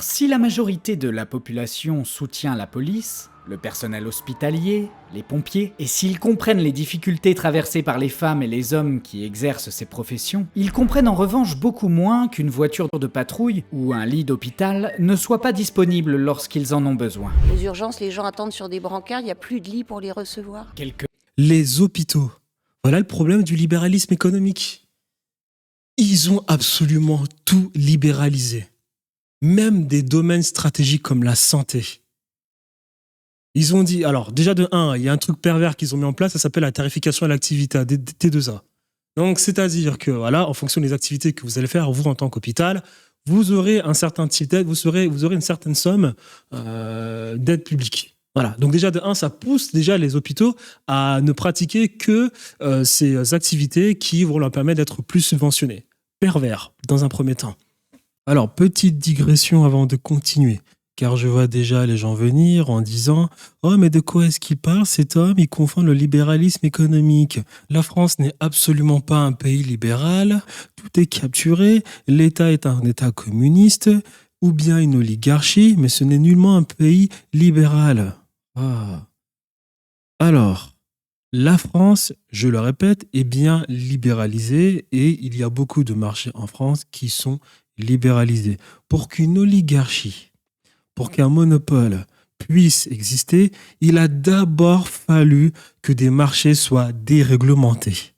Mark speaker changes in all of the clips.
Speaker 1: Si la majorité de la population soutient la police, le personnel hospitalier, les pompiers, et s'ils comprennent les difficultés traversées par les femmes et les hommes qui exercent ces professions, ils comprennent en revanche beaucoup moins qu'une voiture de patrouille ou un lit d'hôpital ne soit pas disponible lorsqu'ils en ont besoin.
Speaker 2: Aux urgences, les gens attendent sur des brancards, il n'y a plus de lits pour les recevoir.
Speaker 3: Les hôpitaux. Voilà le problème du libéralisme économique. Ils ont absolument tout libéralisé. Même des domaines stratégiques comme la santé. Ils ont dit, alors déjà de 1, il y a un truc pervers qu'ils ont mis en place, ça s'appelle la tarification à l'activité, T2A. Donc c'est-à-dire que voilà, en fonction des activités que vous allez faire, vous en tant qu'hôpital, vous aurez un certain type d'aide, vous aurez une certaine somme d'aide publique. Voilà. Donc déjà de 1, ça pousse déjà les hôpitaux à ne pratiquer que ces activités qui vont leur permettre d'être plus subventionnés. Pervers, dans un premier temps. Alors, petite digression avant de continuer, car je vois déjà les gens venir en disant « Oh, mais de quoi est-ce qu'il parle, cet homme? Il confond le libéralisme économique. La France n'est absolument pas un pays libéral, tout est capturé, l'État est un État communiste, ou bien une oligarchie, mais ce n'est nullement un pays libéral. » Alors, la France, je le répète, est bien libéralisée et il y a beaucoup de marchés en France qui sont libéralisés. Pour qu'une oligarchie, pour qu'un monopole puisse exister, il a d'abord fallu que des marchés soient déréglementés.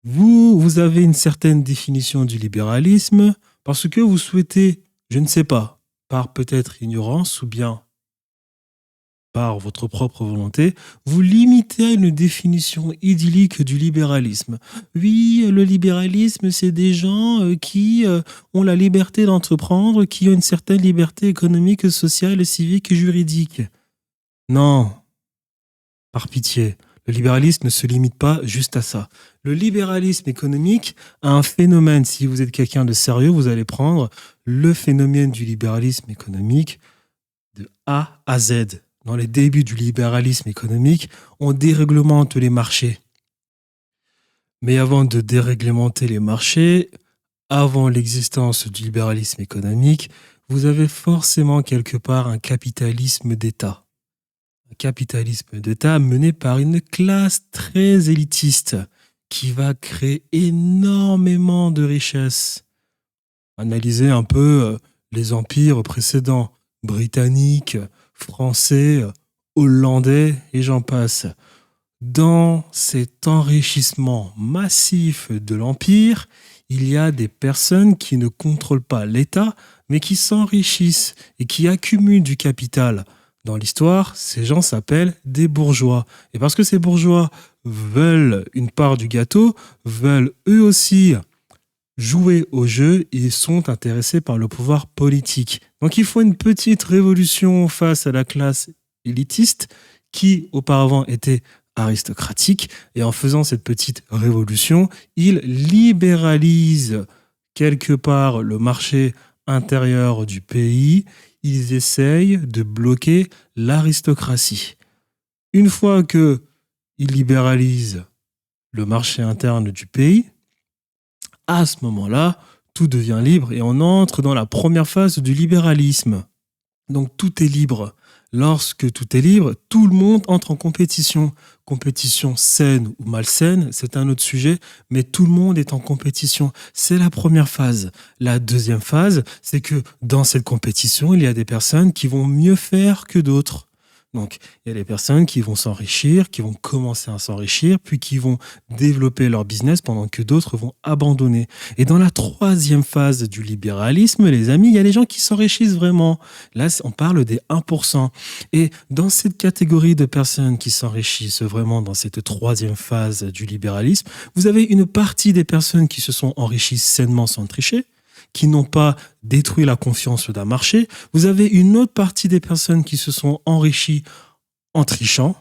Speaker 3: Vous avez une certaine définition du libéralisme parce que vous souhaitez, je ne sais pas, par peut-être ignorance ou bien par votre propre volonté, vous limitez à une définition idyllique du libéralisme. Oui, le libéralisme, c'est des gens qui ont la liberté d'entreprendre, qui ont une certaine liberté économique, sociale, civique et juridique. Non, par pitié, le libéralisme ne se limite pas juste à ça. Le libéralisme économique a un phénomène. Si vous êtes quelqu'un de sérieux, vous allez prendre le phénomène du libéralisme économique de A à Z. Dans les débuts du libéralisme économique, on déréglemente les marchés. Mais avant de déréglementer les marchés, avant l'existence du libéralisme économique, vous avez forcément quelque part un capitalisme d'État. Un capitalisme d'État mené par une classe très élitiste qui va créer énormément de richesses. Analysez un peu les empires précédents, britanniques, français, hollandais et j'en passe. Dans cet enrichissement massif de l'Empire, il y a des personnes qui ne contrôlent pas l'État, mais qui s'enrichissent et qui accumulent du capital. Dans l'histoire, ces gens s'appellent des bourgeois. Et parce que ces bourgeois veulent une part du gâteau, veulent eux aussi jouer au jeu et sont intéressés par le pouvoir politique. Donc il faut une petite révolution face à la classe élitiste qui auparavant était aristocratique et en faisant cette petite révolution, ils libéralisent quelque part le marché intérieur du pays, ils essayent de bloquer l'aristocratie. Une fois qu'ils libéralisent le marché interne du pays, à ce moment-là, tout devient libre et on entre dans la première phase du libéralisme. Donc tout est libre. Lorsque tout est libre, tout le monde entre en compétition. Compétition saine ou malsaine, c'est un autre sujet, mais tout le monde est en compétition. C'est la première phase. La deuxième phase, c'est que dans cette compétition, il y a des personnes qui vont mieux faire que d'autres. Donc, il y a des personnes qui vont s'enrichir, qui vont commencer à s'enrichir, puis qui vont développer leur business pendant que d'autres vont abandonner. Et dans la troisième phase du libéralisme, les amis, il y a les gens qui s'enrichissent vraiment. Là, on parle des 1%. Et dans cette catégorie de personnes qui s'enrichissent vraiment dans cette troisième phase du libéralisme, vous avez une partie des personnes qui se sont enrichies sainement sans tricher, qui n'ont pas détruit la confiance d'un marché. Vous avez une autre partie des personnes qui se sont enrichies en trichant.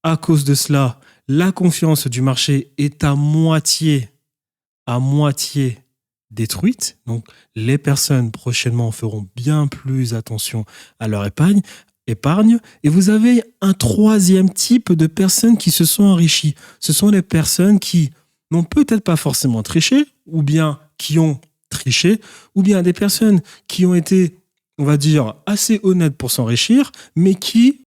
Speaker 3: À cause de cela, la confiance du marché est à moitié détruite. Donc, les personnes prochainement feront bien plus attention à leur épargne. Et vous avez un troisième type de personnes qui se sont enrichies. Ce sont les personnes qui n'ont peut-être pas forcément triché, ou bien qui ont tricher, ou bien des personnes qui ont été on va dire, assez honnêtes pour s'enrichir, mais qui,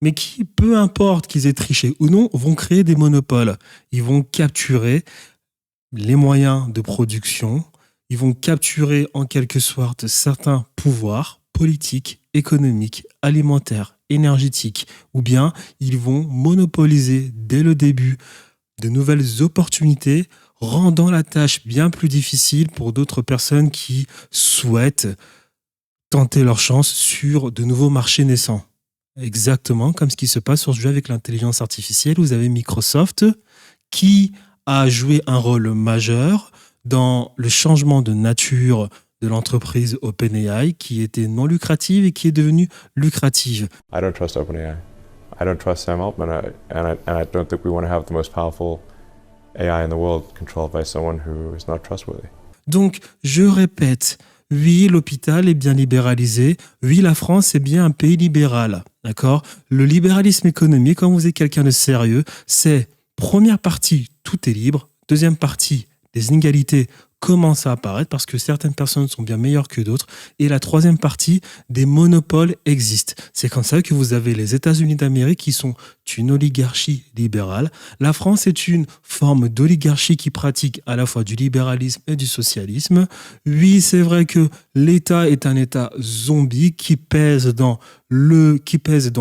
Speaker 3: peu importe qu'ils aient triché ou non, vont créer des monopoles. Ils vont capturer les moyens de production, ils vont capturer en quelque sorte certains pouvoirs politiques, économiques, alimentaires, énergétiques, ou bien ils vont monopoliser dès le début de nouvelles opportunités, rendant la tâche bien plus difficile pour d'autres personnes qui souhaitent tenter leur chance sur de nouveaux marchés naissants. Exactement comme ce qui se passe aujourd'hui avec l'intelligence artificielle. Vous avez Microsoft qui a joué un rôle majeur dans le changement de nature de l'entreprise OpenAI qui était non lucrative et qui est devenue lucrative.
Speaker 4: I don't trust OpenAI. I don't trust Sam Altman, and I don't think we want to have the most powerful AI in the world controlled by someone who is not trustworthy.
Speaker 3: Donc, je répète, oui, l'hôpital est bien libéralisé. Oui, la France est bien un pays libéral. D'accord ? Le libéralisme économique, quand vous êtes quelqu'un de sérieux, c'est première partie, tout est libre. Deuxième partie, les inégalités commencent à apparaître parce que certaines personnes sont bien meilleures que d'autres. Et la troisième partie, des monopoles existent. C'est comme ça que vous avez les États-Unis d'Amérique qui sont une oligarchie libérale. La France est une forme d'oligarchie qui pratique à la fois du libéralisme et du socialisme. Oui, c'est vrai que l'État est un État zombie qui pèse dans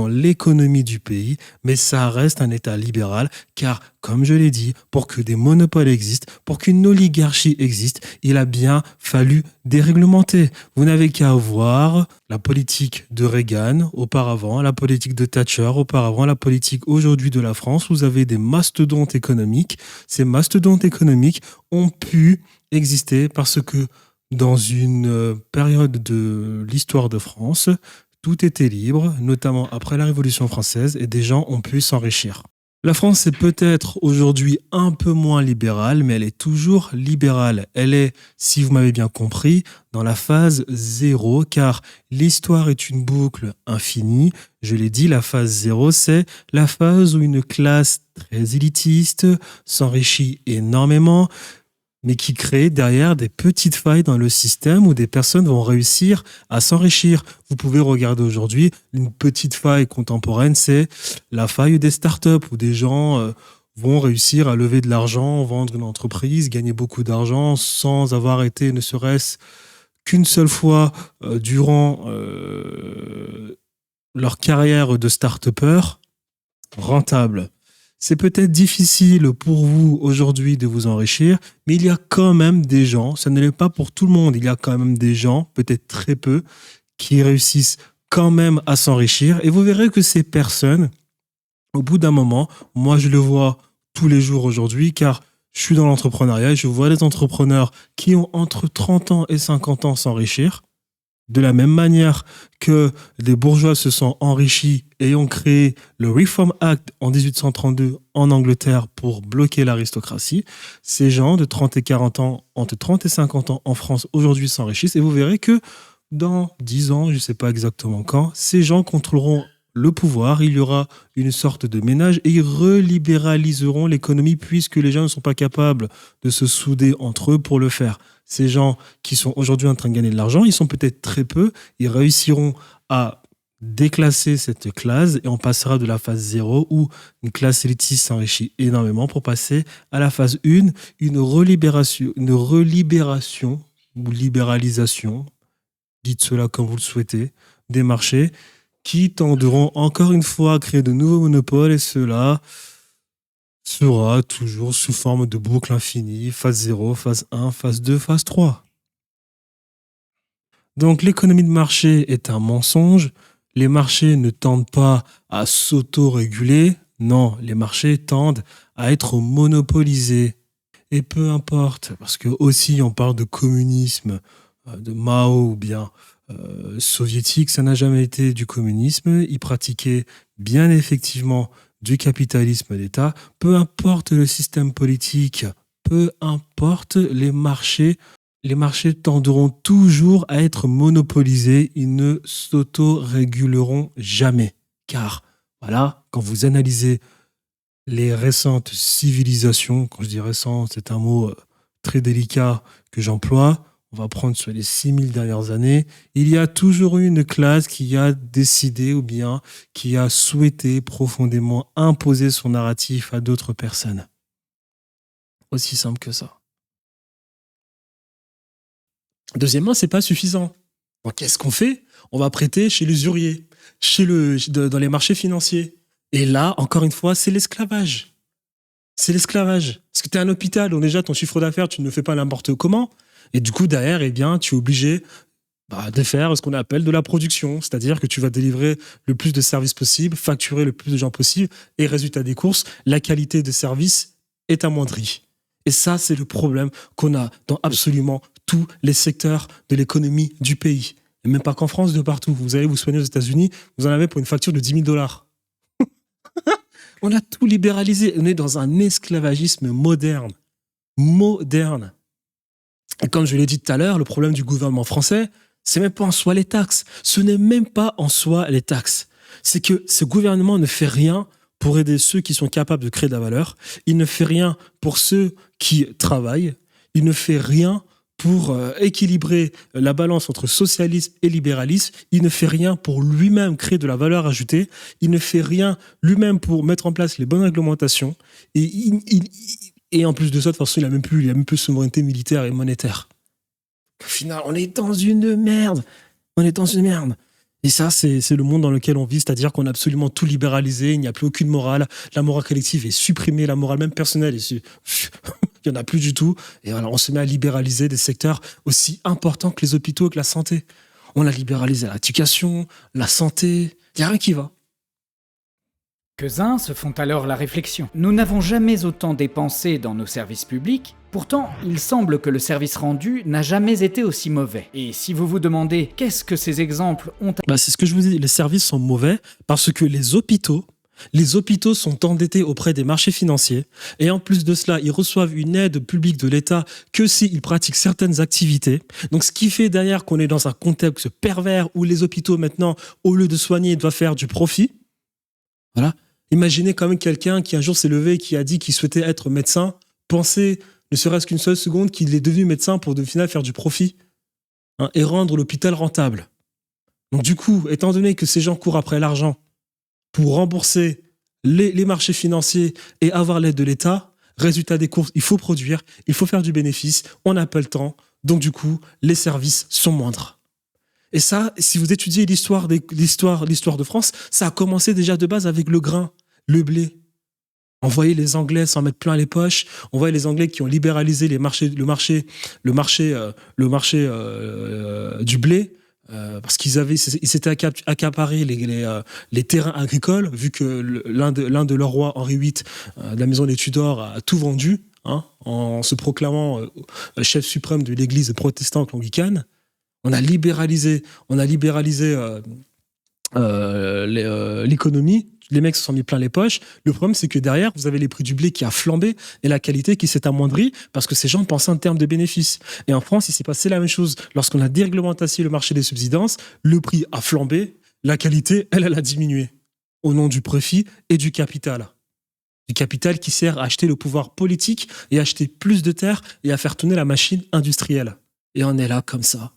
Speaker 3: l'économie du pays, mais ça reste un État libéral car, comme je l'ai dit, pour que des monopoles existent, pour qu'une oligarchie existe, il a bien fallu déréglementer. Vous n'avez qu'à voir la politique de Reagan auparavant, la politique de Thatcher auparavant, la politique aujourd'hui de la France. Vous avez des mastodontes économiques. Ces mastodontes économiques ont pu exister parce que dans une période de l'histoire de France, tout était libre, notamment après la Révolution française, et des gens ont pu s'enrichir. La France est peut-être aujourd'hui un peu moins libérale, mais elle est toujours libérale. Elle est, si vous m'avez bien compris, dans la phase 0, car l'histoire est une boucle infinie. Je l'ai dit, la phase 0, c'est la phase où une classe très élitiste s'enrichit énormément, mais qui crée derrière des petites failles dans le système où des personnes vont réussir à s'enrichir. Vous pouvez regarder aujourd'hui, une petite faille contemporaine, c'est la faille des startups où des gens vont réussir à lever de l'argent, vendre une entreprise, gagner beaucoup d'argent sans avoir été ne serait-ce qu'une seule fois durant leur carrière de start-upper rentable. C'est peut-être difficile pour vous aujourd'hui de vous enrichir, mais il y a quand même des gens, ça ne l'est pas pour tout le monde, il y a quand même des gens, peut-être très peu, qui réussissent quand même à s'enrichir. Et vous verrez que ces personnes, au bout d'un moment, moi je le vois tous les jours aujourd'hui, car je suis dans l'entrepreneuriat et je vois des entrepreneurs qui ont entre 30 ans et 50 ans s'enrichir. De la même manière que les bourgeois se sont enrichis et ont créé le Reform Act en 1832 en Angleterre pour bloquer l'aristocratie, ces gens de 30 et 40 ans, entre 30 et 50 ans en France aujourd'hui s'enrichissent et vous verrez que dans 10 ans, je ne sais pas exactement quand, ces gens contrôleront le pouvoir, il y aura une sorte de ménage et ils relibéraliseront l'économie puisque les gens ne sont pas capables de se souder entre eux pour le faire. Ces gens qui sont aujourd'hui en train de gagner de l'argent, ils sont peut-être très peu, ils réussiront à déclasser cette classe et on passera de la phase 0 où une classe élitiste s'enrichit énormément pour passer à la phase 1, une relibération ou libéralisation, dites cela comme vous le souhaitez, des marchés qui tendront encore une fois à créer de nouveaux monopoles et cela sera toujours sous forme de boucle infinie, phase 0, phase 1, phase 2, phase 3. Donc l'économie de marché est un mensonge. Les marchés ne tendent pas à s'auto-réguler. Non, les marchés tendent à être monopolisés. Et peu importe, parce que aussi on parle de communisme, de Mao ou bien soviétique, ça n'a jamais été du communisme. Ils pratiquaient bien effectivement du capitalisme d'État. Peu importe le système politique, peu importe les marchés tendront toujours à être monopolisés. Ils ne s'auto-réguleront jamais. Car, voilà, quand vous analysez les récentes civilisations, quand je dis récentes, c'est un mot très délicat que j'emploie, on va prendre sur les 6000 dernières années, il y a toujours eu une classe qui a décidé ou bien qui a souhaité profondément imposer son narratif à d'autres personnes. Aussi simple que ça. Deuxièmement, c'est pas suffisant. Donc, qu'est-ce qu'on fait? On va prêter chez l'usurier, dans les marchés financiers. Et là, encore une fois, c'est l'esclavage. C'est l'esclavage. Parce que tu es un hôpital, donc déjà, ton chiffre d'affaires, tu ne le fais pas n'importe comment. Et du coup, derrière, eh bien, tu es obligé de faire ce qu'on appelle de la production. C'est-à-dire que tu vas délivrer le plus de services possible, facturer le plus de gens possible. Et résultat des courses, la qualité de service est amoindrie. Et ça, c'est le problème qu'on a dans absolument tous les secteurs de l'économie du pays. Et même pas qu'en France, de partout. Vous allez vous soigner aux États-Unis, vous en avez pour une facture de 10 000 $. On a tout libéralisé. On est dans un esclavagisme moderne. Moderne. Et comme je l'ai dit tout à l'heure, le problème du gouvernement français, c'est même pas en soi les taxes. Ce n'est même pas en soi les taxes. C'est que ce gouvernement ne fait rien pour aider ceux qui sont capables de créer de la valeur. Il ne fait rien pour ceux qui travaillent. Il ne fait rien pour équilibrer la balance entre socialisme et libéralisme. Il ne fait rien pour lui-même créer de la valeur ajoutée. Il ne fait rien lui-même pour mettre en place les bonnes réglementations. Et en plus de ça, de toute façon, il a même plus souveraineté militaire et monétaire. Au final, on est dans une merde. On est dans une merde. Et ça, c'est le monde dans lequel on vit, c'est-à-dire qu'on a absolument tout libéralisé, il n'y a plus aucune morale, la morale collective est supprimée, la morale même personnelle, il n'y en a plus du tout. Et voilà, on se met à libéraliser des secteurs aussi importants que les hôpitaux et que la santé. On a libéralisé l'éducation, la santé, il n'y a rien qui va.
Speaker 1: Quelques-uns se font alors la réflexion. Nous n'avons jamais autant dépensé dans nos services publics, pourtant il semble que le service rendu n'a jamais été aussi mauvais. Et si vous vous demandez qu'est-ce que ces exemples ont...
Speaker 3: C'est ce que je vous dis, les services sont mauvais parce que les hôpitaux sont endettés auprès des marchés financiers et en plus de cela, ils reçoivent une aide publique de l'État que s'ils pratiquent certaines activités. Donc ce qui fait derrière qu'on est dans un contexte pervers où les hôpitaux maintenant, au lieu de soigner, doivent faire du profit. Voilà. Imaginez quand même quelqu'un qui un jour s'est levé et qui a dit qu'il souhaitait être médecin, pensez ne serait-ce qu'une seule seconde qu'il est devenu médecin pour au final faire du profit et rendre l'hôpital rentable. Donc du coup, étant donné que ces gens courent après l'argent pour rembourser les marchés financiers et avoir l'aide de l'État, résultat des courses, il faut produire, il faut faire du bénéfice, on n'a pas le temps, donc du coup, les services sont moindres. Et ça, si vous étudiez l'histoire de France, ça a commencé déjà de base avec le grain, le blé. On voyait les Anglais s'en mettre plein les poches. On voyait les Anglais qui ont libéralisé le marché du blé parce qu'ils s'étaient accaparés les terrains agricoles vu que l'un de leurs rois, Henri VIII, de la maison des Tudors, a tout vendu en se proclamant chef suprême de l'Église protestante anglicane. On a libéralisé l'économie. Les mecs se sont mis plein les poches. Le problème, c'est que derrière, vous avez les prix du blé qui a flambé et la qualité qui s'est amoindrie parce que ces gens pensaient en termes de bénéfices. Et en France, il s'est passé la même chose. Lorsqu'on a déréglementé le marché des subsistances, le prix a flambé, la qualité, elle a diminué au nom du profit et du capital. Du capital qui sert à acheter le pouvoir politique et acheter plus de terres et à faire tourner la machine industrielle. Et on est là comme ça.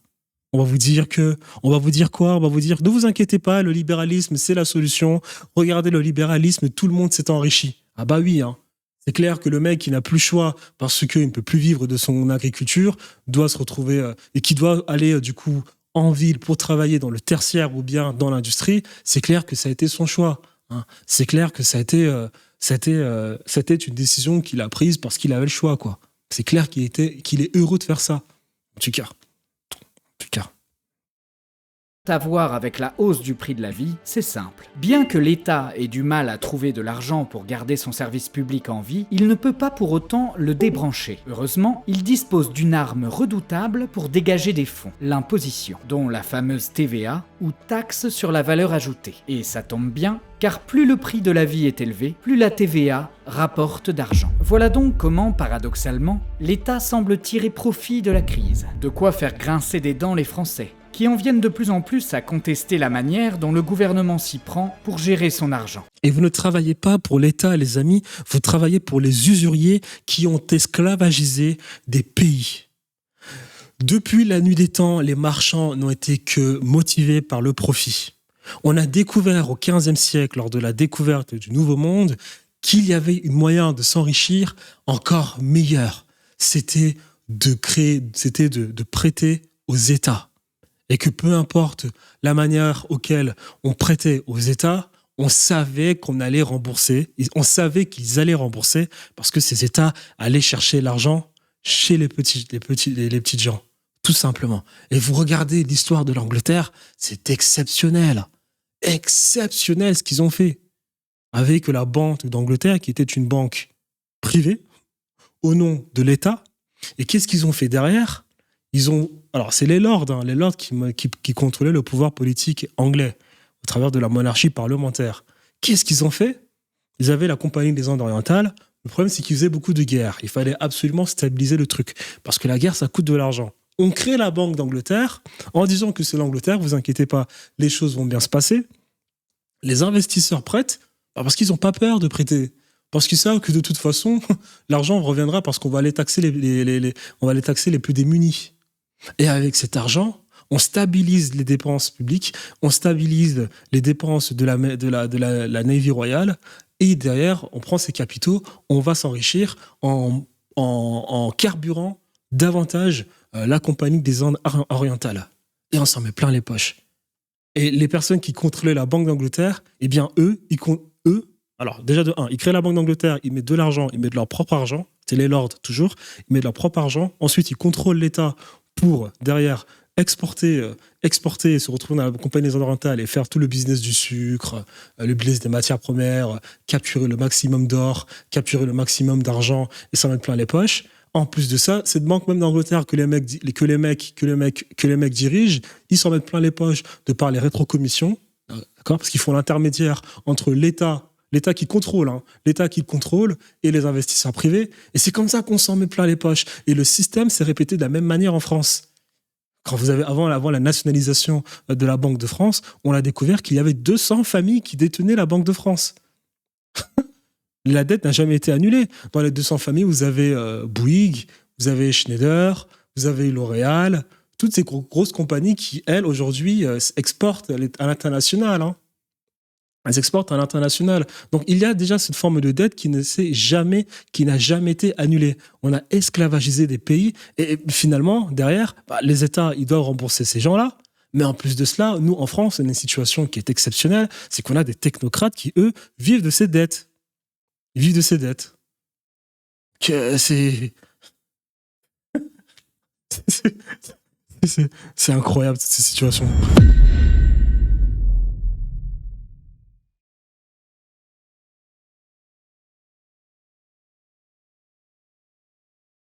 Speaker 3: On va vous dire quoi? On va vous dire, ne vous inquiétez pas, le libéralisme, c'est la solution. Regardez le libéralisme, tout le monde s'est enrichi. Ah bah oui, C'est clair que le mec qui n'a plus le choix parce qu'il ne peut plus vivre de son agriculture doit se retrouver et qui doit aller du coup en ville pour travailler dans le tertiaire ou bien dans l'industrie. C'est clair que ça a été son choix. C'est clair que c'était une décision qu'il a prise parce qu'il avait le choix, quoi. C'est clair qu'il est heureux de faire ça. En tout cas.
Speaker 1: À voir avec la hausse du prix de la vie, c'est simple. Bien que l'État ait du mal à trouver de l'argent pour garder son service public en vie, il ne peut pas pour autant le débrancher. Heureusement, il dispose d'une arme redoutable pour dégager des fonds, l'imposition, dont la fameuse TVA ou taxe sur la valeur ajoutée. Et ça tombe bien, car plus le prix de la vie est élevé, plus la TVA rapporte d'argent. Voilà donc comment, paradoxalement, l'État semble tirer profit de la crise. De quoi faire grincer des dents les Français, qui en viennent de plus en plus à contester la manière dont le gouvernement s'y prend pour gérer son argent.
Speaker 3: Et vous ne travaillez pas pour l'État, les amis, vous travaillez pour les usuriers qui ont esclavagisé des pays. Depuis la nuit des temps, les marchands n'ont été que motivés par le profit. On a découvert au XVe siècle, lors de la découverte du Nouveau Monde, qu'il y avait un moyen de s'enrichir encore meilleur. C'était de prêter aux États. Et que peu importe la manière auquel on prêtait aux États, on savait qu'on allait rembourser, on savait qu'ils allaient rembourser parce que ces États allaient chercher l'argent chez les petites gens, tout simplement. Et vous regardez l'histoire de l'Angleterre, c'est exceptionnel. Exceptionnel ce qu'ils ont fait. Avec la Banque d'Angleterre, qui était une banque privée, au nom de l'État. Et qu'est-ce qu'ils ont fait derrière ? Alors, c'est les lords qui contrôlaient le pouvoir politique anglais au travers de la monarchie parlementaire. Qu'est-ce qu'ils ont fait ? Ils avaient la Compagnie des Indes orientales. Le problème, c'est qu'ils faisaient beaucoup de guerres. Il fallait absolument stabiliser le truc. Parce que la guerre, ça coûte de l'argent. On crée la Banque d'Angleterre en disant que c'est l'Angleterre, vous inquiétez pas, les choses vont bien se passer. Les investisseurs prêtent parce qu'ils n'ont pas peur de prêter. Parce qu'ils savent que de toute façon, l'argent reviendra parce qu'on va aller taxer on va aller taxer les plus démunis. Et avec cet argent, on stabilise les dépenses publiques, on stabilise les dépenses de la Navy royale, et derrière, on prend ces capitaux, on va s'enrichir en carburant davantage la Compagnie des Indes orientales. Et on s'en met plein les poches. Et les personnes qui contrôlaient la Banque d'Angleterre, eh bien, alors déjà de 1, ils créent la Banque d'Angleterre, ils mettent de l'argent, ils mettent de leur propre argent, c'est les lords toujours, ils mettent de leur propre argent, ensuite ils contrôlent l'État pour, derrière, exporter et se retrouver dans la Compagnie des Indes orientales et faire tout le business du sucre, le business des matières premières, capturer le maximum d'or, capturer le maximum d'argent et s'en mettre plein les poches. En plus de ça, cette banque même d'Angleterre que les mecs dirigent, ils s'en mettent plein les poches de par les rétrocommissions, d'accord ? Parce qu'ils font l'intermédiaire entre l'État qui contrôle, l'État qui contrôle et les investisseurs privés. Et c'est comme ça qu'on s'en met plein les poches. Et le système s'est répété de la même manière en France. Quand vous avez avant la nationalisation de la Banque de France, on a découvert qu'il y avait 200 familles qui détenaient la Banque de France. La dette n'a jamais été annulée. Dans les 200 familles, vous avez Bouygues, vous avez Schneider, vous avez L'Oréal, toutes ces grosses compagnies qui, elles, aujourd'hui, exportent à l'international. Elles exportent à l'international. Donc, il y a déjà cette forme de dette qui n'a jamais été annulée. On a esclavagisé des pays et finalement, derrière, les États, ils doivent rembourser ces gens-là. Mais en plus de cela, nous, en France, on a une situation qui est exceptionnelle, c'est qu'on a des technocrates qui, eux, vivent de ces dettes. Ils vivent de ces dettes. C'est incroyable, cette situation.